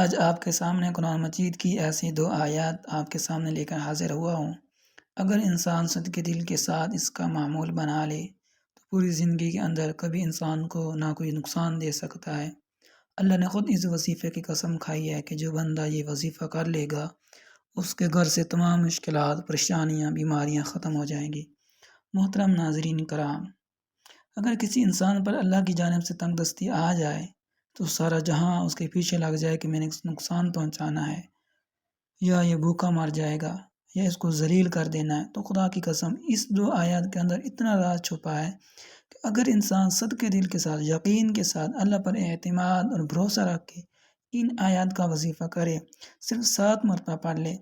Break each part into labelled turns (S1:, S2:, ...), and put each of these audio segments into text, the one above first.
S1: آج آپ کے سامنے قرآن مجید کی ایسی دو آیات آپ کے سامنے لے کر حاضر ہوا ہوں۔ اگر انسان صدقے دل کے ساتھ اس کا معمول بنا لے تو پوری زندگی کے اندر کبھی انسان کو نہ کوئی نقصان دے سکتا ہے۔ اللہ نے خود اس وظیفے کی قسم کھائی ہے کہ جو بندہ یہ وظیفہ کر لے گا اس کے گھر سے تمام مشکلات، پریشانیاں، بیماریاں ختم ہو جائیں گی۔ محترم ناظرین کرام، اگر کسی انسان پر اللہ کی جانب سے تنگ دستی آ جائے تو سارا جہاں اس کے پیچھے لگ جائے کہ میں نے نقصان پہنچانا ہے، یا یہ بھوکا مر جائے گا، یا اس کو ذلیل کر دینا ہے، تو خدا کی قسم اس دو آیات کے اندر اتنا راز چھپا ہے کہ اگر انسان صدقے دل کے ساتھ، یقین کے ساتھ، اللہ پر اعتماد اور بھروسہ رکھ کے ان آیات کا وظیفہ کرے، صرف 7 مرتبہ پڑھ لے،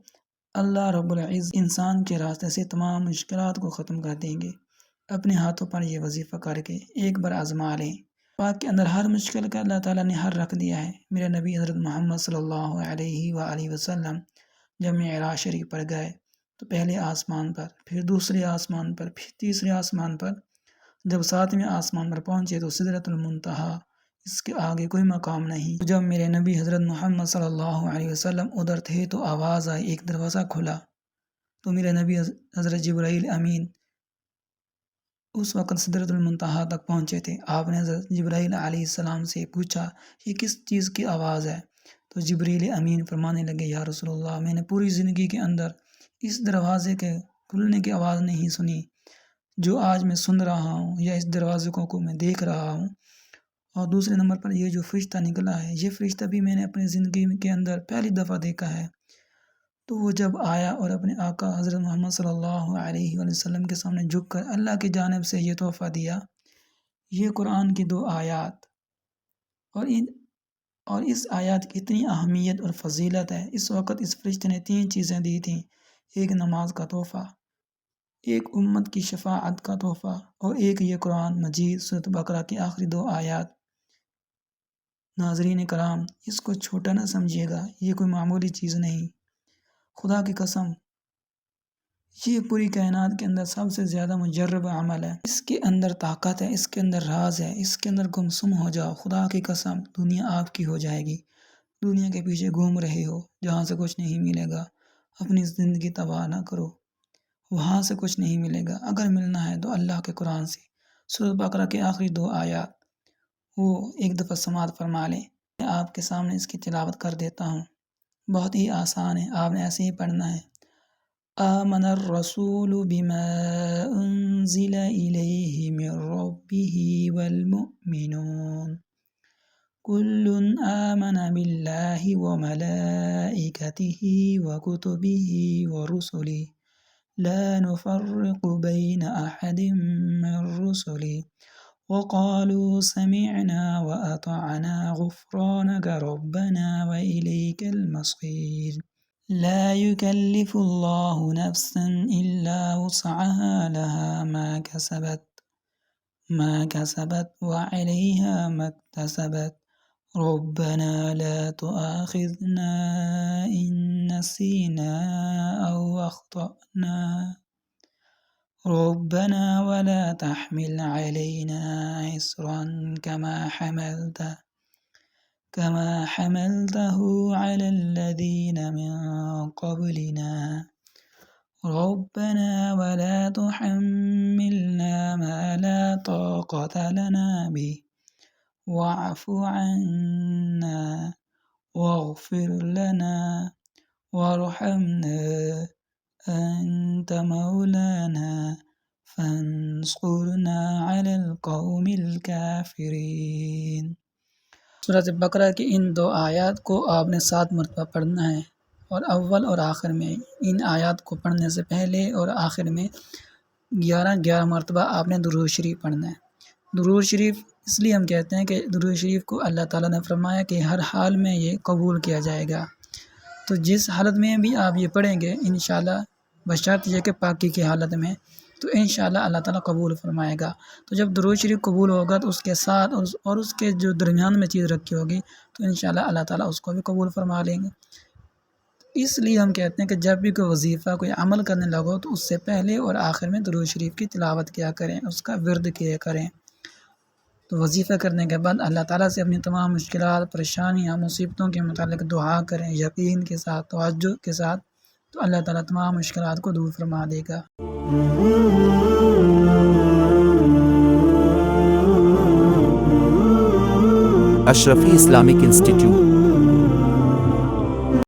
S1: اللہ رب العزت انسان کے راستے سے تمام مشکلات کو ختم کر دیں گے۔ اپنے ہاتھوں پر یہ وظیفہ کر کے ایک بار آزما لیں۔ پاک کے اندر ہر مشکل کا اللہ تعالیٰ نے حل رکھ دیا ہے۔ میرے نبی حضرت محمد صلی اللہ علیہ وآلہ وسلم جب معراج شریف پر گئے تو پہلے آسمان پر، پھر دوسرے آسمان پر، پھر تیسرے آسمان پر، جب 7ویں آسمان پر پہنچے تو سدرۃ المنتہا، اس کے آگے کوئی مقام نہیں۔ جب میرے نبی حضرت محمد صلی اللہ علیہ وسلم ادھر تھے تو آواز آئی، ایک دروازہ کھلا تو میرے نبی حضرت جبرائیل امین اس وقت سدرۃ المنتہا تک پہنچے تھے۔ آپ نے حضرت جبرائیل علیہ السلام سے پوچھا یہ کس چیز کی آواز ہے؟ تو جبرائیل امین فرمانے لگے، یا رسول اللہ، میں نے پوری زندگی کے اندر اس دروازے کے کھلنے کی آواز نہیں سنی جو آج میں سن رہا ہوں، یا اس دروازے کو میں دیکھ رہا ہوں۔ اور دوسرے نمبر پر یہ جو فرشتہ نکلا ہے، یہ فرشتہ بھی میں نے اپنی زندگی کے اندر پہلی دفعہ دیکھا ہے۔ تو وہ جب آیا اور اپنے آقا حضرت محمد صلی اللہ علیہ وآلہ وسلم کے سامنے جھک کر اللہ کی جانب سے یہ تحفہ دیا، یہ قرآن کی 2 آیات، اور اس آیات کی اتنی اہمیت اور فضیلت ہے۔ اس وقت اس فرشتے نے 3 چیزیں دی تھیں، ایک نماز کا تحفہ، ایک امت کی شفاعت کا تحفہ، اور ایک یہ قرآن مجید سورۃ بقرہ کی آخری 2 آیات۔ ناظرین کرام، اس کو چھوٹا نہ سمجھیے گا، یہ کوئی معمولی چیز نہیں۔ خدا کی قسم یہ پوری کائنات کے اندر سب سے زیادہ مجرب عمل ہے۔ اس کے اندر طاقت ہے، اس کے اندر راز ہے، اس کے اندر گمسم ہو جاؤ، خدا کی قسم دنیا آپ کی ہو جائے گی۔ دنیا کے پیچھے گھوم رہے ہو جہاں سے کچھ نہیں ملے گا، اپنی زندگی تباہ نہ کرو، وہاں سے کچھ نہیں ملے گا۔ اگر ملنا ہے تو اللہ کے قرآن سے سورۃ بقرہ کے آخری 2 آیات وہ ایک دفعہ سماعت فرما لیں۔ میں آپ کے سامنے اس کی تلاوت کر دیتا ہوں، بہت ہی آسان ہے، آپ نے ایسے ہی پڑھنا ہے۔ آمن الرسول بما انزل الیہ من ربہ والمؤمنون کل آمن باللہ وملائکتہ وکتبہ ورسلہ لا نفرق بین احد من رسلہ وقالوا سمعنا وأطعنا غفرانك ربنا وإليك المصير لا يكلف الله نفسا إلا وسعها لها ما كسبت وعليها ما اكتسبت ربنا لا تؤاخذنا إن نسينا أو أخطأنا ربنا ولا تحمل علينا إصرا كما حملته على الذين من قبلنا ربنا ولا تحملنا ما لا طاقة لنا به واعف عنا واغفر لنا وارحمنا أنت مولانا فانصرنا على القوم الكافرين۔ سورۃ بقرہ کی ان 2 آیات کو آپ نے 7 مرتبہ پڑھنا ہے، اور اول اور آخر میں ان آیات کو پڑھنے سے پہلے اور آخر میں 11 مرتبہ آپ نے درود شریف پڑھنا ہے۔ درود شریف اس لیے ہم کہتے ہیں کہ درود شریف کو اللہ تعالیٰ نے فرمایا کہ ہر حال میں یہ قبول کیا جائے گا، تو جس حالت میں بھی آپ یہ پڑھیں گے انشاءاللہ، بشرط یہ کہ پاکی کی حالت میں، تو انشاءاللہ اللہ تعالیٰ قبول فرمائے گا۔ تو جب درود شریف قبول ہوگا تو اس کے ساتھ اور اس کے جو درمیان میں چیز رکھی ہوگی تو انشاءاللہ اللہ تعالیٰ اس کو بھی قبول فرما لیں گے۔ اس لیے ہم کہتے ہیں کہ جب بھی کوئی وظیفہ، کوئی عمل کرنے لگو تو اس سے پہلے اور آخر میں درود شریف کی تلاوت کیا کریں، اس کا ورد کیا کریں۔ تو وظیفہ کرنے کے بعد اللہ تعالیٰ سے اپنی تمام مشکلات، پریشانیاں، مصیبتوں کے متعلق دعا کریں یقین کے ساتھ، توجہ کے ساتھ، تو اللہ تعالیٰ تمام مشکلات کو دور فرما دے گا۔
S2: اشرفی اسلامک انسٹیٹیوٹ